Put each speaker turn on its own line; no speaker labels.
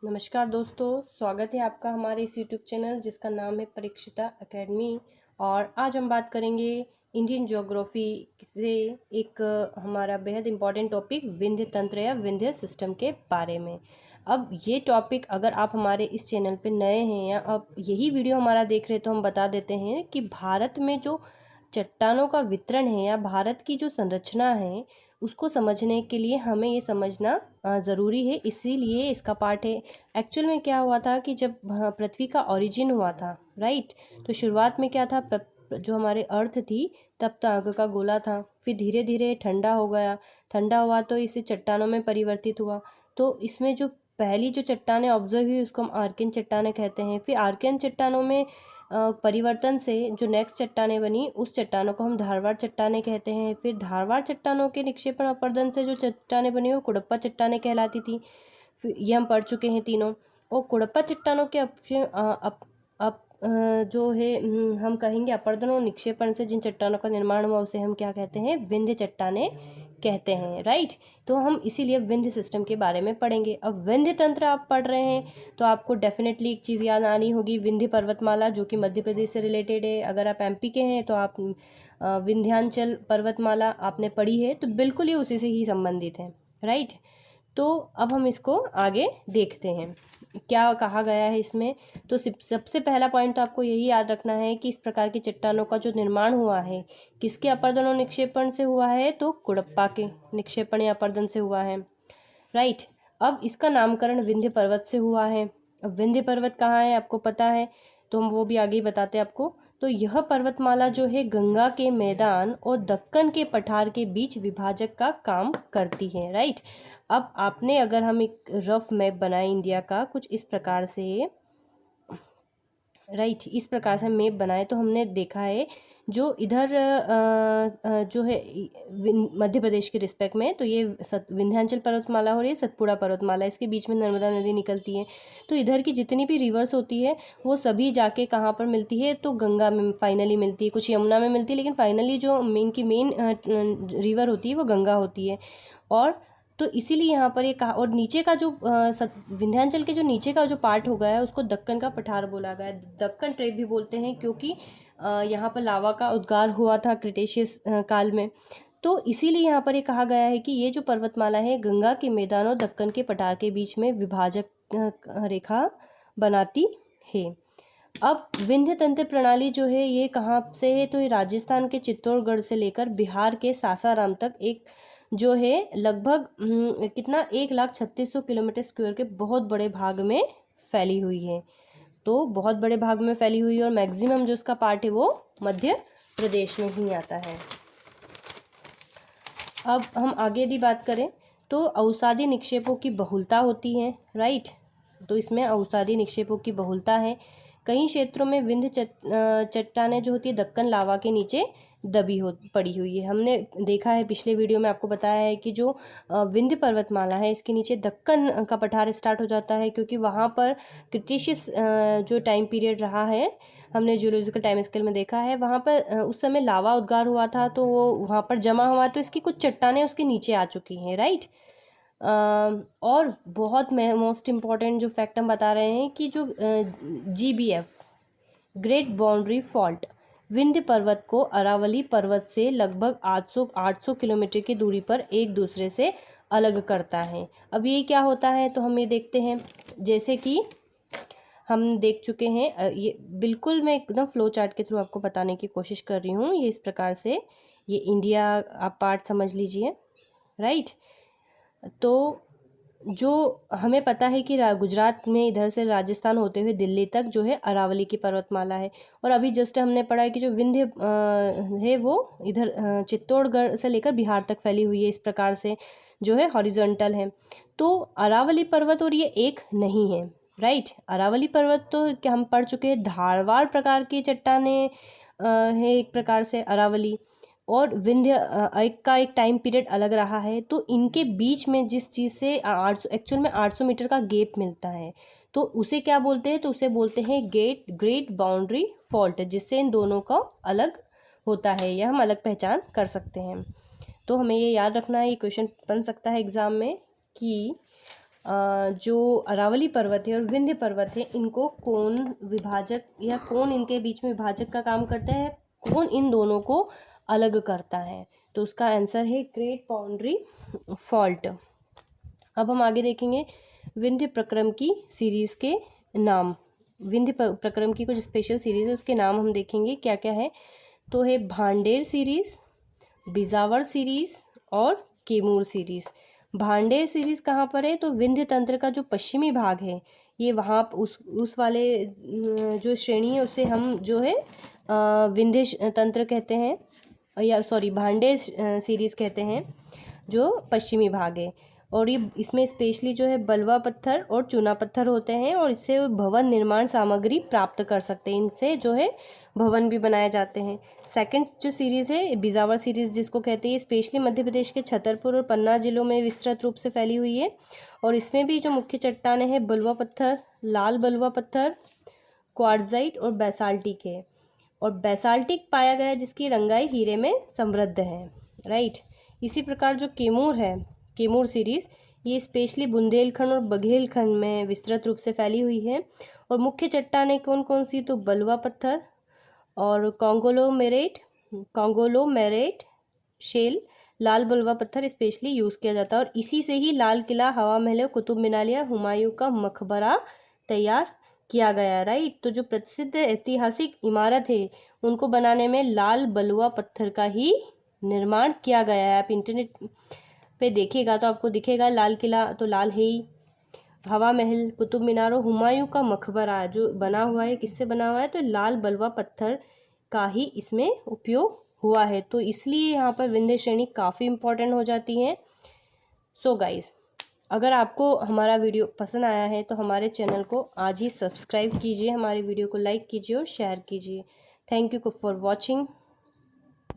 नमस्कार दोस्तों, स्वागत है आपका हमारे इस यूट्यूब चैनल जिसका नाम है परीक्षिता एकेडमी। और आज हम बात करेंगे इंडियन ज्योग्राफी से एक हमारा बेहद इम्पॉर्टेंट टॉपिक विंध्य तंत्र या विंध्य सिस्टम के बारे में। अब ये टॉपिक अगर आप हमारे इस चैनल पे नए हैं या अब यही वीडियो हमारा देख रहे हैं तो हम बता देते हैं कि भारत में जो चट्टानों का वितरण है या भारत की जो संरचना है उसको समझने के लिए हमें ये समझना ज़रूरी है, इसीलिए इसका पार्ट है। एक्चुअल में क्या हुआ था कि जब पृथ्वी का ओरिजिन हुआ था, राइट, तो शुरुआत में क्या था, जो हमारे अर्थ थी तब तो आग का गोला था, फिर धीरे धीरे ठंडा हो गया, ठंडा हुआ तो इसे चट्टानों में परिवर्तित हुआ। तो इसमें जो पहली जो चट्टानें ऑब्जर्व हुई उसको हम आर्कियन चट्टानें कहते हैं। फिर आर्कियन चट्टानों में परिवर्तन से जो नेक्स्ट चट्टानें बनी उस चट्टानों को हम धारवाड़ चट्टानें कहते हैं। फिर धारवाड़ चट्टानों के निक्षेपण अपरदन से जो चट्टानें बनी वो कुड़प्पा चट्टानें कहलाती थी। फिर ये हम पढ़ चुके हैं तीनों। और कुड़प्पा चट्टानों के जो है हम कहेंगे अपरदन और निक्षेपण से जिन चट्टानों का निर्माण हुआ उसे हम क्या कहते हैं, विंध्य चट्टानें कहते हैं, राइट। तो हम इसीलिए विंध्य सिस्टम के बारे में पढ़ेंगे। अब विंध्य तंत्र आप पढ़ रहे हैं तो आपको डेफिनेटली एक चीज़ याद आनी होगी, विंध्य पर्वतमाला, जो कि मध्य प्रदेश से रिलेटेड है। अगर आप एमपी के हैं तो आप विंध्याचल पर्वतमाला आपने पढ़ी है, तो बिल्कुल ये उसी से ही संबंधित है, राइट। तो अब हम इसको आगे देखते हैं क्या कहा गया है इसमें। तो सबसे पहला पॉइंट तो आपको यही याद रखना है कि इस प्रकार की चट्टानों का जो निर्माण हुआ है किसके अपरदन और निक्षेपण से हुआ है, तो कुड़प्पा के निक्षेपण या अपरदन से हुआ है, राइट। अब इसका नामकरण विंध्य पर्वत से हुआ है। अब विंध्य पर्वत कहाँ है आपको पता है, तो हम वो भी आगे ही बताते हैं आपको। तो यह पर्वतमाला जो है गंगा के मैदान और दक्कन के पठार के बीच विभाजक का काम करती है, राइट। अब आपने अगर हम एक रफ मैप बनाए इंडिया का कुछ इस प्रकार से, राइट, इस प्रकार से मैप बनाए तो हमने देखा है जो इधर जो है मध्य प्रदेश के रिस्पेक्ट में, तो ये विंध्याचल पर्वतमाला और ये सतपुड़ा पर्वतमाला, इसके बीच में नर्मदा नदी निकलती है। तो इधर की जितनी भी रिवर्स होती है वो सभी जाके कहाँ पर मिलती है, तो गंगा में फाइनली मिलती है, कुछ यमुना में मिलती है, लेकिन फाइनली जो इनकी मेन रिवर होती है वो गंगा होती है। और तो इसीलिए यहाँ पर ये कहा, और नीचे का जो विंध्याचल के जो नीचे का जो पार्ट हो गया है उसको दक्कन का पठार बोला गया है, दक्कन ट्रेप भी बोलते हैं, क्योंकि यहाँ पर लावा का उद्गार हुआ था क्रिटेशियस काल में। तो इसीलिए यहाँ पर ये कहा गया है कि ये जो पर्वतमाला है गंगा के मैदान और दक्कन के पठार के बीच में विभाजक रेखा बनाती है। अब विंध्य तंत्र प्रणाली जो है ये कहाँ से है, तो ये राजस्थान के चित्तौड़गढ़ से लेकर बिहार के सासाराम तक एक जो है लगभग कितना 1,36,000 किलोमीटर स्क्वायर के बहुत बड़े भाग में फैली हुई है। तो बहुत बड़े भाग में फैली हुई है और मैक्सिमम जो इसका पार्ट है वो मध्य प्रदेश में ही आता है। अब हम आगे यदि बात करें तो अवसादी निक्षेपों की बहुलता होती है, राइट। तो इसमें अवसादी निक्षेपों की बहुलता है। कई क्षेत्रों में विंध्य चट्टानें जो होती है दक्कन लावा के नीचे दबी पड़ी हुई है। हमने देखा है पिछले वीडियो में आपको बताया है कि जो विंध्य पर्वतमाला है इसके नीचे दक्कन का पठार स्टार्ट हो जाता है, क्योंकि वहाँ पर क्रिटेशियस जो टाइम पीरियड रहा है, हमने जियोलॉजिकल टाइम स्केल में देखा है, वहाँ पर उस समय लावा उद्गार हुआ था, तो वो वहाँ पर जमा हुआ, तो इसकी कुछ चट्टानें उसके नीचे आ चुकी हैं, राइट। और बहुत मोस्ट इम्पॉर्टेंट जो फैक्ट हम बता रहे हैं कि जो GBF great boundary fault Vindhya पर्वत को अरावली पर्वत से लगभग 800 किलोमीटर की दूरी पर एक दूसरे से अलग करता है। अब ये क्या होता है तो हम ये देखते हैं, जैसे कि हम देख चुके हैं, ये बिल्कुल मैं एकदम फ्लो चार्ट के थ्रू आपको बताने की कोशिश कर रही हूँ। ये इस प्रकार से, ये इंडिया आप पार्ट समझ लीजिए, राइट। तो जो हमें पता है कि गुजरात में इधर से राजस्थान होते हुए दिल्ली तक जो है अरावली की पर्वतमाला है। और अभी जस्ट हमने पढ़ा है कि जो विंध्य है वो इधर चित्तौड़गढ़ से लेकर बिहार तक फैली हुई है, इस प्रकार से जो है हॉरिजॉन्टल है। तो अरावली पर्वत और ये एक नहीं है, राइट। अरावली पर्वत तो क्या हम पढ़ चुके हैं, धारवाड़ प्रकार की चट्टानें है एक प्रकार से अरावली, और विंध्य एक का एक टाइम पीरियड अलग रहा है। तो इनके बीच में जिस चीज़ से 800 एक्चुअल में 800 मीटर का गैप मिलता है, तो उसे क्या बोलते हैं, तो उसे बोलते हैं ग्रेट बाउंड्री फॉल्ट, जिससे इन दोनों का अलग होता है, यह हम अलग पहचान कर सकते हैं। तो हमें ये याद रखना है, ये क्वेश्चन बन सकता है एग्ज़ाम में कि जो अरावली पर्वत है और विंध्य पर्वत है, इनको कौन विभाजक या कौन इनके बीच में विभाजक का काम करता है, कौन इन दोनों को अलग करता है? तो उसका आंसर है ग्रेट बाउंड्री फॉल्ट। अब हम आगे देखेंगे विंध्य प्रक्रम की सीरीज़ के नाम। विंध्य प्रक्रम की कुछ स्पेशल सीरीज़ है, उसके नाम हम देखेंगे क्या क्या है। तो है भांडेर सीरीज़, बिजावर सीरीज़ और कैमूर सीरीज़। भांडेर सीरीज़ कहाँ पर है? तो विंध्य तंत्र का जो पश्चिमी भाग है, ये वहाँ उस वाले जो श्रेणी है उसे हम जो है विंध्य तंत्र कहते हैं, या सॉरी भांडेर सीरीज़ कहते हैं, जो पश्चिमी भाग है। और ये इसमें स्पेशली जो है बलुआ पत्थर और चूना पत्थर होते हैं, और इससे भवन निर्माण सामग्री प्राप्त कर सकते हैं, इनसे जो है भवन भी बनाए जाते हैं। सेकंड जो सीरीज़ है बिजावर सीरीज़ जिसको कहते हैं, स्पेशली मध्य प्रदेश के छतरपुर और पन्ना जिलों में विस्तृत रूप से फैली हुई है। और इसमें भी जो मुख्य चट्टानें हैं बलुआ पत्थर, लाल बलुआ पत्थर, क्वार्ट्ज़ाइट और बेसाल्टिक है। और बेसाल्टिक पाया गया जिसकी रंगाई हीरे में समृद्ध है, राइट। इसी प्रकार जो कैमूर है, कैमूर सीरीज़, ये स्पेशली बुंदेलखंड और बघेलखंड में विस्तृत रूप से फैली हुई है। और मुख्य चट्टानें कौन कौन सी? तो बलुआ पत्थर और कॉन्गोलोमेरेट शेल, लाल बलुआ पत्थर स्पेशली यूज़ किया जाता है। और इसी से ही लाल किला, हवा महल, कुतुब मीनार या हुमायूं का मकबरा तैयार किया गया, राइट। तो जो प्रसिद्ध ऐतिहासिक इमारत है उनको बनाने में लाल बलुआ पत्थर का ही निर्माण किया गया है। आप इंटरनेट पे देखिएगा तो आपको दिखेगा लाल किला तो लाल है ही, हवा महल, कुतुब मीनार और हुमायूं का मकबरा जो बना हुआ है, किससे बना हुआ है? तो लाल बलुआ पत्थर का ही इसमें उपयोग हुआ है। तो इसलिए यहाँ पर विंध्य श्रेणी काफ़ी इम्पोर्टेंट हो जाती है। सो गाइज, अगर आपको हमारा वीडियो पसंद आया है तो हमारे चैनल को आज ही सब्सक्राइब कीजिए, हमारे वीडियो को लाइक कीजिए और शेयर कीजिए। Thank you for watching.